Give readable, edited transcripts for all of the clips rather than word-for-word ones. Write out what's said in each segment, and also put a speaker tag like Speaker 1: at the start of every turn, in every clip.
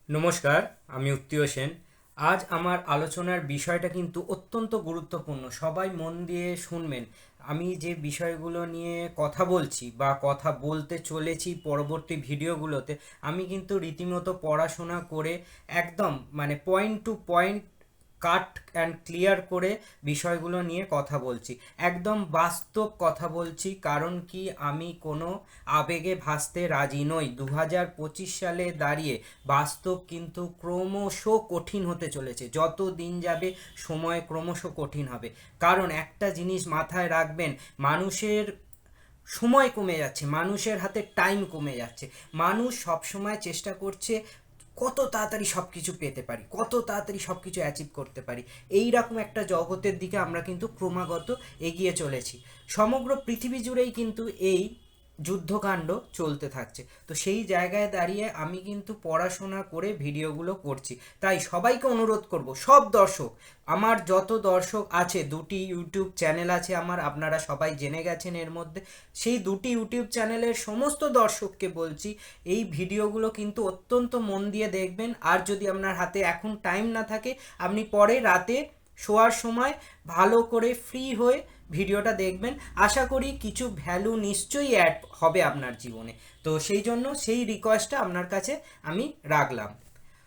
Speaker 1: নমস্কার, আমি উত্তীয় সেন। আজ আমার আলোচনার বিষয়টা কিন্তু অত্যন্ত গুরুত্বপূর্ণ। সবাই মন দিয়ে শুনবেন। আমি যে বিষয়গুলো নিয়ে কথা বলছি বা কথা বলতে চলেছি পরবর্তী ভিডিওগুলোতে, আমি কিন্তু রীতিমতো পড়াশোনা করে একদম point to point cut and clear করে বিষয়গুলো নিয়ে কথা বলছি। একদম বাস্তব কথা বলছি, কারণ কি আমি কোনো আবেগে ভাসতে রাজি নই। 2025 সালে দাঁড়িয়ে বাস্তব কিন্তু ক্রমশ কঠিন হতে চলেছে। যত দিন যাবে সময় ক্রমশ কঠিন হবে। কারণ একটা জিনিস মাথায় রাখবেন, মানুষের সময় কমে যাচ্ছে, মানুষের হাতে টাইম কমে যাচ্ছে। মানুষ সবসময় চেষ্টা করছে কত তাড়াতাড়ি সব কিছু পেতে পারি, কত তাড়াতাড়ি সব কিছু অ্যাচিভ করতে পারি। এই রকম একটা জগতের দিকে আমরা কিন্তু ক্রমাগত এগিয়ে চলেছি। সমগ্র পৃথিবী জুড়েই কিন্তু এই যুদ্ধকাণ্ড চলতে থাকছে। তো সেই জায়গায় দাঁড়িয়ে আমি কিন্তু পড়াশোনা করে ভিডিওগুলো করছি। তাই সবাইকে অনুরোধ করব, সব দর্শক, আমার যত দর্শক আছে, দুটি ইউটিউব চ্যানেল আছে আমার, আপনারা সবাই জেনে গেছেন এর মধ্যে। সেই দুটি ইউটিউব চ্যানেলের সমস্ত দর্শককে বলছি, এই ভিডিওগুলো কিন্তু অত্যন্ত মন দিয়ে দেখবেন। আর যদি আপনার হাতে এখন টাইম না থাকে, আপনি পরে রাতে শোয়ার সময় ভালো করে ফ্রি হয়ে ভিডিওটা দেখবেন। আশা করি কিছু ভ্যালু নিশ্চয়ই অ্যাড হবে আপনার জীবনে। তো সেই জন্য সেই রিকোয়েস্টটা আপনার কাছে আমি রাখলাম।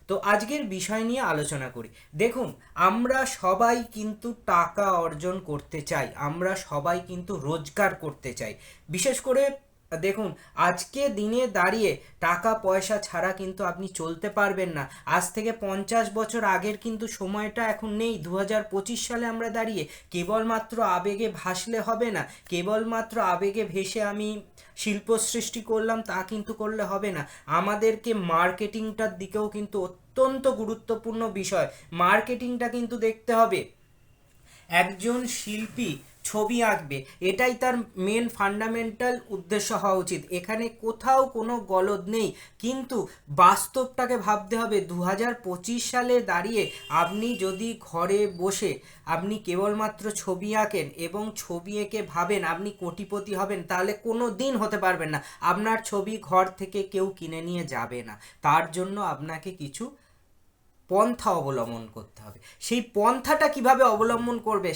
Speaker 1: তো আজকের বিষয় নিয়ে আলোচনা করি। দেখুন, আমরা সবাই কিন্তু টাকা অর্জন করতে চাই, আমরা সবাই কিন্তু রোজগার করতে চাই। বিশেষ করে দেখুন, আজকে দিনে দাঁড়িয়ে টাকা পয়সা ছাড়া কিন্তু আপনি চলতে পারবেন না। আজ থেকে 50 বছর আগের কিন্তু সময়টা এখন নেই। 2025 সালে আমরা দাঁড়িয়ে কেবলমাত্র আবেগে ভাসলে হবে না, কেবলমাত্র আবেগে ভেসে আমি শিল্প সৃষ্টি করলাম তা কিন্তু করলে হবে না। আমাদেরকে মার্কেটিংটার দিকেও কিন্তু অত্যন্ত গুরুত্বপূর্ণ বিষয়, মার্কেটিংটা কিন্তু দেখতে হবে। একজন শিল্পী ছবি আঁকবে, এটাই তার মেন ফান্ডামেন্টাল উদ্দেশ্য হওয়া উচিত। এখানে কোথাও কোনো গলদ নেই। কিন্তু বাস্তবটাকে ভাবতে হবে। 2025 সালে দাঁড়িয়ে আপনি যদি ঘরে বসে আপনি কেবলমাত্র ছবি আঁকেন এবং ছবি এঁকে ভাবেন আপনি কোটিপতি হবেন, তাহলে কোনো দিন হতে পারবেন না। আপনার ছবি ঘর থেকে কেউ কিনে নিয়ে যাবে না। তার জন্য আপনাকে কিছু পন্থা অবলম্বন করতে হবে। সেই পন্থাটা কিভাবে অবলম্বন করবে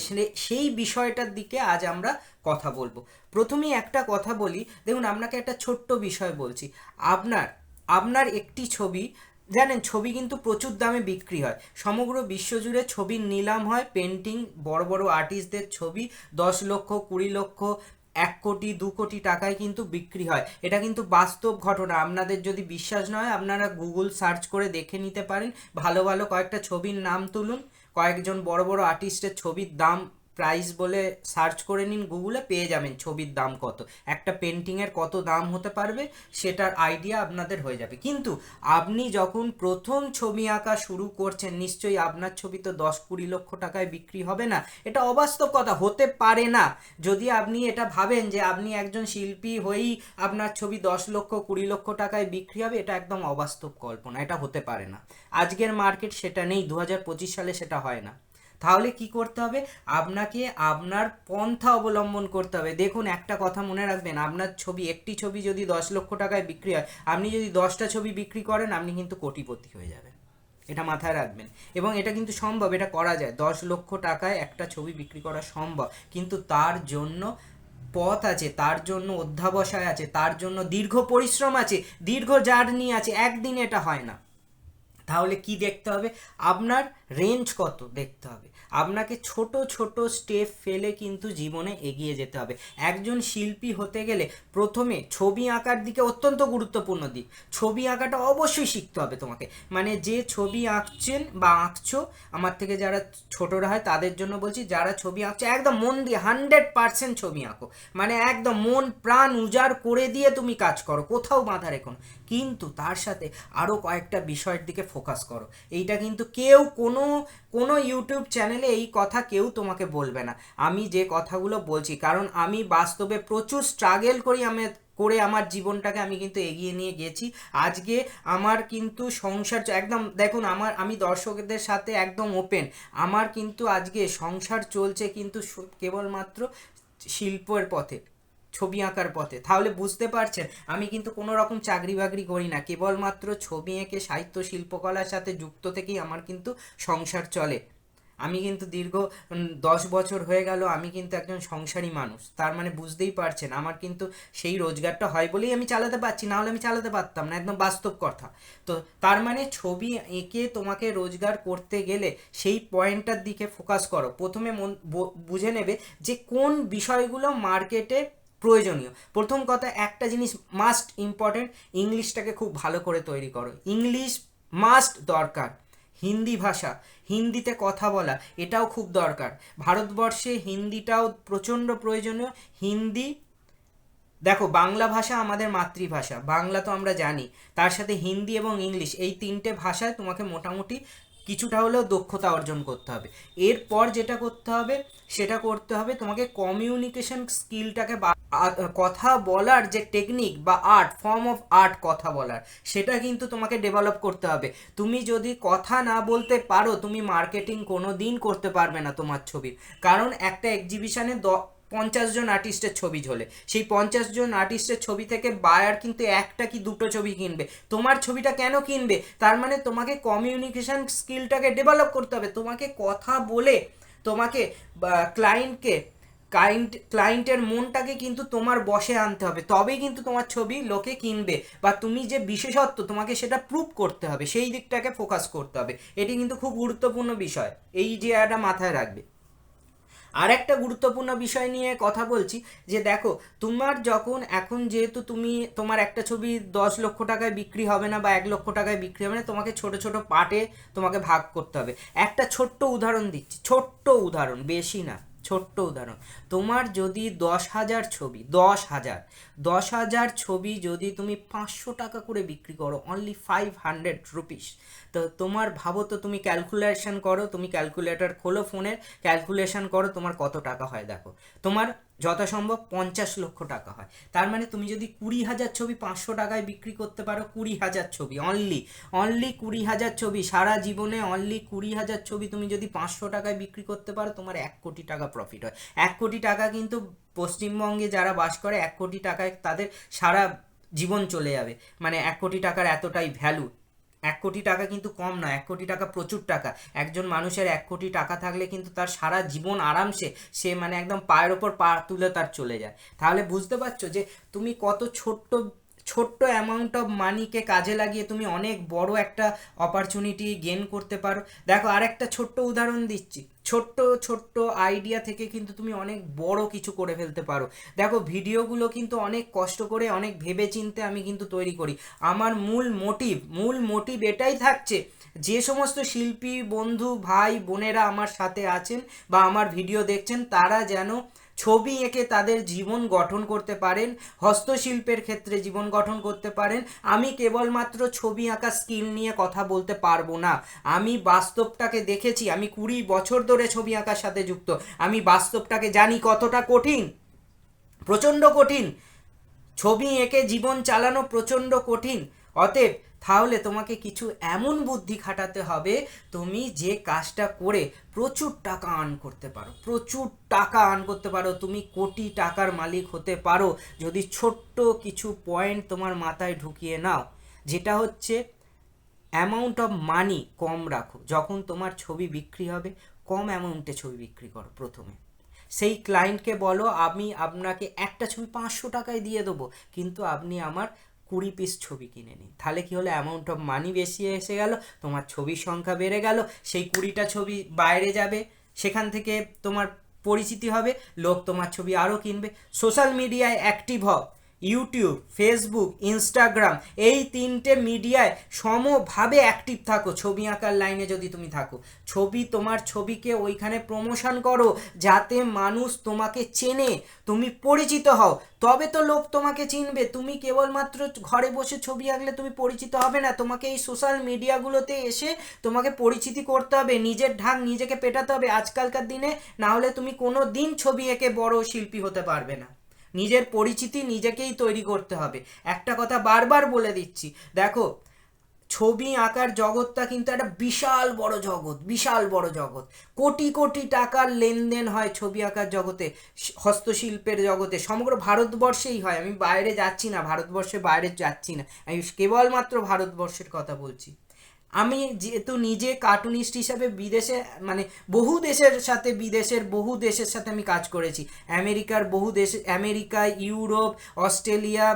Speaker 1: সেই বিষয়টার দিকে আজ আমরা কথা বলবো। প্রথমেই একটা কথা বলি, দেখুন আপনাকে একটা ছোট্ট বিষয় বলছি। আপনার আপনার একটি ছবি, জানেন ছবি কিন্তু প্রচুর দামে বিক্রি হয়। সমগ্র বিশ্বজুড়ে ছবির নিলাম হয়। পেন্টিং, বড় বড় আর্টিস্টদের ছবি 10 লক্ষ, 20 লক্ষ, 1 কোটি, 2 কোটি টাকায় কিন্তু বিক্রি হয়। এটা কিন্তু বাস্তব ঘটনা। আপনাদের যদি বিশ্বাস নয়, আপনারা গুগল সার্চ করে দেখে নিতে পারেন। ভালো ভালো কয়েকটা ছবির নাম তুলুন, কয়েকজন বড় বড় আর্টিস্টের ছবির দাম, প্রাইস বলে সার্চ করে নিন গুগলে, পেয়ে যাবেন ছবির দাম কত, একটা পেন্টিংয়ের কত দাম হতে পারবে সেটার আইডিয়া আপনাদের হয়ে যাবে। কিন্তু আপনি যখন প্রথম ছবি আঁকা শুরু করছেন, নিশ্চয়ই আপনার ছবি তো 10-20 লক্ষ টাকায় বিক্রি হবে না। এটা অবাস্তব কথা, হতে পারে না। যদি আপনি এটা ভাবেন যে আপনি একজন শিল্পী হয়েই আপনার ছবি 10 লক্ষ, 20 লক্ষ টাকায় বিক্রি হবে, এটা একদম অবাস্তব কল্পনা, এটা হতে পারে না। আজকের মার্কেট সেটা নেই, 2025 সালে সেটা হয় না। তাহলে কি করতে হবে? আপনাকে আপনার পন্থা অবলম্বন করতে হবে। দেখুন, একটা কথা মনে রাখবেন, আপনার ছবি, একটি ছবি যদি 10 লক্ষ টাকায় বিক্রি হয়, আপনি যদি 10টা ছবি বিক্রি করেন, আপনি কিন্তু কোটিপতি হয়ে যাবেন। এটা মাথায় রাখবেন। এবং এটা কিন্তু সম্ভব, এটা করা যায়। 10 লক্ষ টাকায় একটা ছবি বিক্রি করা সম্ভব। কিন্তু তার জন্য পথ আছে, তার জন্য অধ্যাবসায় আছে, তার জন্য দীর্ঘ পরিশ্রম আছে, দীর্ঘ জার্নি আছে। একদিনে এটা হয় না। তাহলে কি দেখতে হবে? আপনার রেঞ্জ কত দেখতে হবে। আপনাকে ছোট ছোট স্টেপ ফেলে কিন্তু জীবনে এগিয়ে যেতে হবে। একজন শিল্পী হতে গেলে প্রথমে ছবি আঁকার দিকে অত্যন্ত গুরুত্বপূর্ণ দিক, ছবি আঁকাটা অবশ্যই শিখতে হবে তোমাকে। যে ছবি আঁকছেন বা আঁকছো, আমার থেকে যারা ছোটরা হয় তাদের জন্য বলছি, যারা ছবি আঁকছে একদম মন দিয়ে 100% ছবি আঁকো। একদম মন প্রাণ উজাড় করে দিয়ে তুমি কাজ করো, কোথাও বাধা রেখো না। কিন্তু তার সাথে আরও কয়েকটা বিষয়ের দিকে ফোকাস করো। এইটা কিন্তু কেউ কোনো কোনো ইউটিউব চ্যানেলে এই কথা কেউ তোমাকে বলবে না। আমি যে কথাগুলো বলছি, কারণ আমি বাস্তবে প্রচুর স্ট্রাগল করি, করে আমার জীবনটাকে আমি কিন্তু এগিয়ে নিয়ে গেছি। আজকে আমার কিন্তু সংসার একদম, দেখুন আমি দর্শকদের সাথে একদম ওপেন। আমার কিন্তু আজকে সংসার চলছে কিন্তু কেবলমাত্র শিল্পের পথে। ছবি আঁকার পথে। তাহলে বুঝতে পারছেন আমি কিন্তু কোনো রকম চাকরি বাকরি করি না, কেবলমাত্র ছবি এঁকে সাহিত্য শিল্পকলার সাথে যুক্ত থেকেই আমার কিন্তু সংসার চলে। আমি কিন্তু দীর্ঘ 10 বছর হয়ে গেল আমি কিন্তু একজন সংসারী মানুষ। তার মানে বুঝতেই পারছেন আমার কিন্তু সেই রোজগারটা হয় বলেই আমি চালাতে পারছি, না হলে আমি চালাতে পারতাম না, একদম বাস্তব কথা। তো তার মানে ছবি এঁকে তোমাকে রোজগার করতে গেলে সেই পয়েন্টটার দিকে ফোকাস করো। প্রথমে বুঝে নেবে যে কোন বিষয়গুলো মার্কেটে প্রয়োজনীয়। প্রথম কথা, একটা জিনিস মাস্ট ইম্পর্টেন্ট, ইংলিশটাকে খুব ভালো করে তৈরি করো। ইংলিশ মাস্ট দরকার। হিন্দি ভাষা, হিন্দিতে কথা বলা, এটাও খুব দরকার। ভারতবর্ষে হিন্দিটাও প্রচণ্ড প্রয়োজনীয়। হিন্দি, দেখো বাংলা ভাষা আমাদের মাতৃভাষা, বাংলা তো আমরা জানি, তার সাথে হিন্দি এবং ইংলিশ, এই তিনটে ভাষায় তোমাকে মোটামুটি কিছুটা হলেও দক্ষতা অর্জন করতে হবে। এরপর যেটা করতে হবে সেটা করতে হবে তোমাকে কমিউনিকেশন স্কিলটাকে, কথা বলার যে টেকনিক বা আর্ট, ফর্ম অফ আর্ট কথা বলার, সেটা কিন্তু তোমাকে ডেভেলপ করতে হবে। তুমি যদি কথা না বলতে পারো তুমি মার্কেটিং কোনো দিন করতে পারবে না তোমার ছবির। কারণ একটা এক্সিবিশনে 50 জন আর্টিস্টের ছবি ঝোলে, সেই 50 জন আর্টিস্টের ছবি থেকে বায়ার কিন্তু একটা কি দুটো ছবি কিনবে। তোমার ছবিটা কেন কিনবে? তার মানে তোমাকে কমিউনিকেশন স্কিলটাকে ডেভেলপ করতে হবে। তোমাকে কথা বলে তোমাকে ক্লায়েন্টকে ক্লায়েন্টের মনটাকে কিন্তু তোমার বশে আনতে হবে, তবেই কিন্তু তোমার ছবি লোকে কিনবে, বা তুমি যে বিশেষত্ব তোমাকে সেটা প্রুভ করতে হবে, সেই দিকটাকে ফোকাস করতে হবে। এটি কিন্তু খুব গুরুত্বপূর্ণ বিষয়, এই যে এটা মাথায় রাখবে। আর একটা গুরুত্বপূর্ণ বিষয় নিয়ে কথা বলছি, যে দেখো তোমার যখন এখন যেহেতু তুমি তোমার একটা ছবি 10 লক্ষ টাকায় বিক্রি হবে না বা 1 লক্ষ টাকায় বিক্রি হবে না, তোমাকে ছোট ছোট পার্টে তোমাকে ভাগ করতে হবে। একটা ছোট্ট উদাহরণ দিচ্ছি, ছোট্ট উদাহরণ, বেশি না, ছোট্ট উদাহরণ। তোমার যদি 10,000 ছবি, 10,000 ছবি যদি তুমি 500 টাকা করে বিক্রি করো, অনলি 500 রুপিস, তো তোমার ভাবো তো, তুমি ক্যালকুলেশন করো, তুমি ক্যালকুলেটর খোলো ফোনের, ক্যালকুলেশন করো তোমার কত টাকা হয়। দেখো তোমার যথাসম্ভব 50 লক্ষ টাকা হয়। তার মানে তুমি যদি 20,000 ছবি 500 টাকায় বিক্রি করতে পারো, 20,000 ছবি, অনলি 20,000 ছবি সারা জীবনে, অনলি 20,000 ছবি তুমি যদি 500 টাকায় বিক্রি করতে পারো, তোমার 1 কোটি টাকা প্রফিট হয়। 1 কোটি টাকা কিন্তু পশ্চিমবঙ্গে যারা বাস করে, 1 কোটি টাকায় তাদের সারা জীবন চলে যাবে। মানে 1 কোটি টাকার এতটাই ভ্যালু। 1 কোটি টাকা কিন্তু কম নয়, 1 কোটি টাকা প্রচুর টাকা। একজন মানুষের 1 কোটি টাকা থাকলে কিন্তু তার সারা জীবন আরামসে, সে মানে একদম পায়ের ওপর পা তুলে তার চলে যায়। তাহলে বুঝতে পারছো যে তুমি কত ছোট্ট ছোট্ট অ্যামাউন্ট অফ মানিকে কাজে লাগিয়ে তুমি অনেক বড় একটা অপরচুনিটি গেন করতে পারো। দেখো আরেকটা ছোট্ট উদাহরণ দিচ্ছি, ছোট্ট ছোট্ট আইডিয়া থেকে কিন্তু তুমি অনেক বড় কিছু করে ফেলতে পারো। দেখো ভিডিওগুলো কিন্তু অনেক কষ্ট করে, অনেক ভেবে চিন্তে আমি কিন্তু তৈরি করি। আমার মূল মোটিভ এটাই থাকছে, যে সমস্ত শিল্পী বন্ধু ভাই বোনেরা আমার সাথে আছেন বা আমার ভিডিও দেখছেন, তারা যেন ছবি এঁকে তাদের জীবন গঠন করতে পারেন, হস্তশিল্পের ক্ষেত্রে জীবন গঠন করতে পারেন। আমি কেবলমাত্র ছবি আঁকা স্কিল নিয়ে কথা বলতে পারবো না, আমি বাস্তবটাকে দেখেছি, আমি 20 বছর ধরে ছবি আঁকার সাথে যুক্ত, আমি বাস্তবটাকে জানি কতটা কঠিন, প্রচণ্ড কঠিন। ছবি এঁকে জীবন চালানো প্রচণ্ড কঠিন। অতএব তাহলে তোমাকে কিছু এমন বুদ্ধি খাটাতে হবে, তুমি যে কাজটা করে প্রচুর টাকা আর্ন করতে পারো, প্রচুর টাকা আর্ন করতে পারো, তুমি কোটি টাকার মালিক হতে পারো, যদি ছোট্ট কিছু পয়েন্ট তোমার মাথায় ঢুকিয়ে নাও। যেটা হচ্ছে অ্যামাউন্ট অফ মানি কম রাখো। যখন তোমার ছবি বিক্রি হবে, কম অ্যামাউন্টে ছবি বিক্রি করো। প্রথমে সেই ক্লায়েন্টকে বলো আমি আপনাকে একটা ছবি 500 টাকায় দিয়ে দেবো, কিন্তু আপনি আমার 20 পিস ছবি কিনে নিন। তাহলে কি হলো, অ্যামাউন্ট অফ মানি বেশি এসে গেল, তোমার ছবির সংখ্যা বেড়ে গেল, সেই 20টা ছবি বাইরে যাবে, সেখান থেকে তোমার পরিচিতি হবে, লোক তোমার ছবি আরও কিনবে। সোশ্যাল মিডিয়ায় অ্যাক্টিভ হও, ইউটিউব, ফেসবুক, ইনস্টাগ্রাম, এই তিনটে মিডিয়ায় সমভাবে অ্যাক্টিভ থাকো। ছবি আঁকার লাইনে যদি তুমি থাকো, তোমার ছবিকে ওইখানে প্রমোশন করো, যাতে মানুষ তোমাকে চেনে, তুমি পরিচিত হও, তবে তো লোক তোমাকে চিনবে। তুমি কেবলমাত্র ঘরে বসে ছবি আঁকলে তুমি পরিচিত হবে না, তোমাকে এই সোশ্যাল মিডিয়াগুলোতে এসে তোমাকে পরিচিতি করতে হবে, নিজের ঢাক নিজেকে পেটাতে হবে আজকালকার দিনে, না হলে তুমি কোনো দিন ছবি এঁকে বড় শিল্পী হতে পারবে না। নিজের পরিচিতি নিজেকেই তৈরি করতে হবে। একটা কথা বারবার বলে দিচ্ছি, দেখো ছবি আঁকার জগৎটা কিন্তু একটা বিশাল বড় জগৎ, বিশাল বড় জগৎ। কোটি কোটি টাকার লেনদেন হয় ছবি আঁকার জগতে, হস্তশিল্পের জগতে, সমগ্র ভারতবর্ষেই হয়। আমি বাইরে যাচ্ছি না, ভারতবর্ষের বাইরে যাচ্ছি না, আমি কেবলমাত্র ভারতবর্ষের কথা বলছি। আমি যেহেতু নিজে কার্টুনিস্ট হিসাবে বিদেশে, মানে বহু দেশের সাথে, বিদেশের বহু দেশের সাথে আমি কাজ করেছি। আমেরিকার বহু দেশ, আমেরিকা, ইউরোপ, অস্ট্রেলিয়া,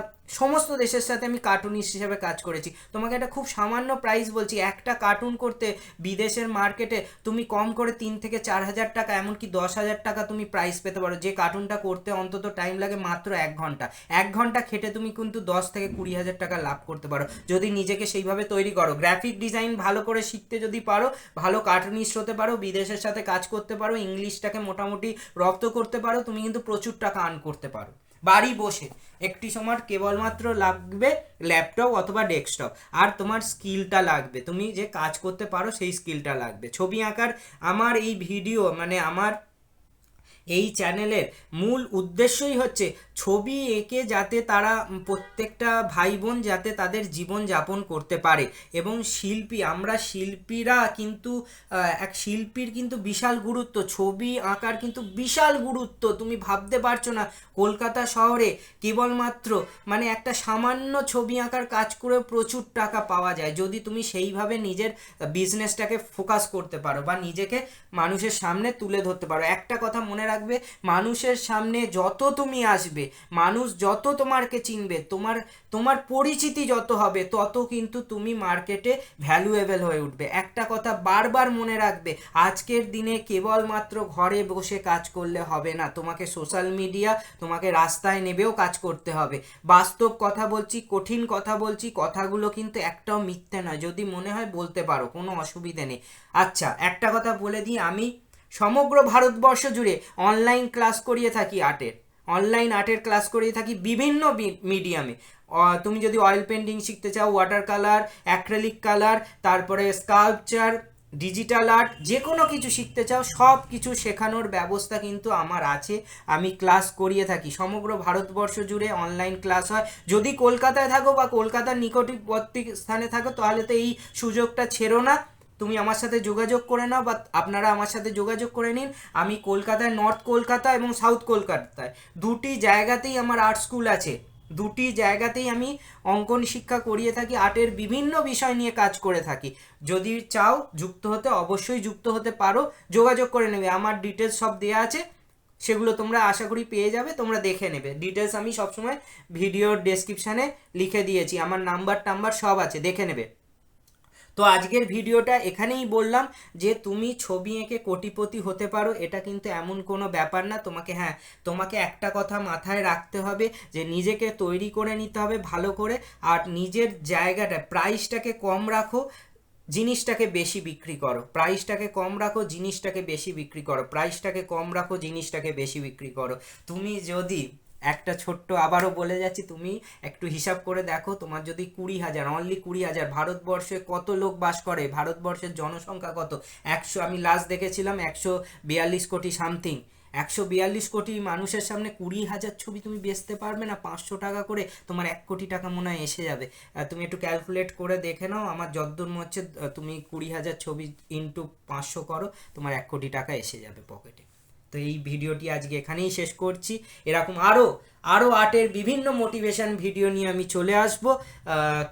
Speaker 1: সমস্ত দেশের সাথে আমি কার্টুনিস্ট হিসাবে কাজ করেছি। তোমাকে একটা খুব সামান্য প্রাইস বলছি, একটা কার্টুন করতে বিদেশের মার্কেটে তুমি কম করে 3 থেকে 4 হাজার টাকা, এমনকি 10 হাজার টাকা তুমি প্রাইস পেতে পারো। যে কার্টুনটা করতে অন্তত টাইম লাগে মাত্র 1 ঘন্টা। 1 ঘন্টা খেটে তুমি কিন্তু 10 থেকে 20 হাজার টাকা লাভ করতে পারো, যদি নিজেকে সেইভাবে তৈরি করো। গ্রাফিক ডিজাইন ভালো করে শিখতে যদি পারো, ভালো কার্টুনিস্ট হতে পারো, বিদেশের সাথে কাজ করতে পারো, ইংলিশটাকে মোটামুটি রপ্ত করতে পারো, তুমি কিন্তু প্রচুর টাকা আর্ন করতে পারো বাড়ি বসে। একটি সময় কেবলমাত্র লাগবে ল্যাপটপ অথবা ডেস্কটপ, আর তোমার স্কিলটা লাগবে, তুমি যে কাজ করতে পারো সেই স্কিলটা লাগবে। ছবি আঁকার আমার এই ভিডিও, মানে আমার এই চ্যানেলের মূল উদ্দেশ্যই হচ্ছে ছবি এঁকে যাতে তারা প্রত্যেকটা ভাই বোন যাতে তাদের জীবন যাপন করতে পারে। এবং শিল্পী, আমরা শিল্পীরা কিন্তু এক শিল্পীর কিন্তু বিশাল গুরুত্ব, ছবি আঁকার কিন্তু বিশাল গুরুত্ব। তুমি ভাবতে পারছো না, কলকাতা শহরে কেবলমাত্র মানে একটা সামান্য ছবি আঁকার কাজ করেও প্রচুর টাকা পাওয়া যায়, যদি তুমি সেইভাবে নিজের বিজনেসটাকে ফোকাস করতে পারো বা নিজেকে মানুষের সামনে তুলে ধরতে পারো। একটা কথা মনে রাখবে, মানুষের সামনে যত তুমি আসবে, মানুষ যত তোমাকে চিনবে, তোমার তোমার পরিচিতি যত হবে, তত কিন্তু তুমি মার্কেটে ভ্যালুয়েবল হয়ে উঠবে। একটা কথা বারবার মনে রাখবে, আজকের দিনে কেবলমাত্র ঘরে বসে কাজ করলে হবে না, তোমাকে সোশ্যাল মিডিয়া তোমাকে রাস্তায় নেবেও কাজ করতে হবে। বাস্তব কথা বলছি, কঠিন কথা বলছি, কথাগুলো কিন্তু একটাও মিথ্যে নয়, যদি মনে হয় বলতে পারো, কোনো অসুবিধে নেই। আচ্ছা, একটা কথা বলে দিই, আমি সমগ্র ভারতবর্ষ জুড়ে অনলাইন ক্লাস করিয়ে থাকি আর্টের, অনলাইন আর্টের ক্লাস করিয়ে থাকি বিভিন্ন মিডিয়ামে। তুমি যদি অয়েল পেন্টিং শিখতে চাও, ওয়াটার কালার, অ্যাক্রেলিক কালার, তারপরে স্কাল্পচার, ডিজিটাল আর্ট, যে কোনো কিছু শিখতে চাও, সব কিছু শেখানোর ব্যবস্থা কিন্তু আমার আছে। আমি ক্লাস করিয়ে থাকি, সমগ্র ভারতবর্ষ জুড়ে অনলাইন ক্লাস হয়। যদি কলকাতায় থাকো বা কলকাতার নিকটবর্তী স্থানে থাকো, তাহলে তো এই সুযোগটা ছেড়ো না, তুমি আমার সাথে যোগাযোগ করে নাও বা আপনারা আমার সাথে যোগাযোগ করে নিন। আমি কলকাতায়, নর্থ কলকাতা এবং সাউথ কলকাতায় দুটি জায়গাতেই আমার আর্ট স্কুল আছে, দুটি জায়গাতেই আমি অঙ্কন শিক্ষা করিয়ে থাকি, আর্টের বিভিন্ন বিষয় নিয়ে কাজ করে থাকি। যদি চাও যুক্ত হতে, অবশ্যই যুক্ত হতে পারো, যোগাযোগ করে নেবে। আমার ডিটেলস সব দেওয়া আছে, সেগুলো তোমরা আশা করি পেয়ে যাবে, তোমরা দেখে নেবে। ডিটেলস আমি সবসময় ভিডিওর ডেসক্রিপশানে লিখে দিয়েছি, আমার নাম্বার সব আছে, দেখে নেবে। তো আজকের ভিডিওটা এখানেই বললাম যে তুমি ছবি এঁকে কোটিপতি হতে পারো, এটা কিন্তু এমন কোনো ব্যাপার না। তোমাকে একটা কথা মাথায় রাখতে হবে যে নিজেকে তৈরি করে নিতে হবে ভালো করে, আর নিজের জায়গাটা, প্রাইসটাকে কম রাখো, জিনিসটাকে বেশি বিক্রি করো। প্রাইসটাকে কম রাখো, জিনিসটাকে বেশি বিক্রি করো। প্রাইসটাকে কম রাখো, জিনিসটাকে বেশি বিক্রি করো। তুমি যদি একটা ছোট্ট, আবারও বলে যাচ্ছি, তুমি একটু হিসাব করে দেখো, তোমার যদি 20,000, অনলি 20,000, ভারতবর্ষে কত লোক বাস করে, ভারতবর্ষের জনসংখ্যা কত, 100, আমি লাস্ট দেখেছিলাম 142 কোটি সামথিং, 142 কোটি মানুষের সামনে 20,000 ছবি তুমি বেচতে পারবে না 500 টাকা করে, তোমার 1 কোটি টাকা মনে হয় এসে যাবে। তুমি একটু ক্যালকুলেট করে দেখে নাও, আমার যতদূর মনে হচ্ছে তুমি 20,000 ছবি ইন্টু 500 করো, তোমার 1 কোটি টাকা এসে যাবে পকেটে। তো এই ভিডিওটি আজকে এখানেই শেষ করছি। এরকম আরও আর্টের বিভিন্ন মোটিভেশন ভিডিও নিয়ে আমি চলে আসবো।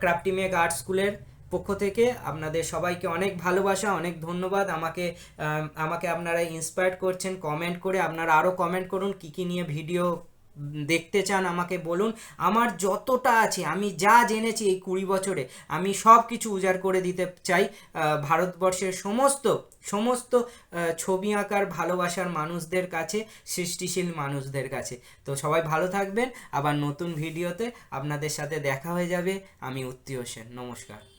Speaker 1: ক্রাফটিমেক আর্ট স্কুলের পক্ষ থেকে আপনাদের সবাইকে অনেক ভালোবাসা, অনেক ধন্যবাদ। আমাকে আপনারা ইন্সপায়ার করছেন কমেন্ট করে। আপনারা আরও কমেন্ট করুন কী কী নিয়ে ভিডিও দেখতে চান, আমাকে বলুন। আমার যতটা আছে, আমি যা জেনেছি এই 20 বছরে, আমি সব কিছু উজাড় করে দিতে চাই ভারতবর্ষের সমস্ত ছবি আঁকার ভালোবাসার মানুষদের কাছে, সৃষ্টিশীল মানুষদের কাছে। তো সবাই ভালো থাকবেন, আবার নতুন ভিডিওতে আপনাদের সাথে দেখা হয়ে যাবে। আমি উত্তীয় সেন, নমস্কার।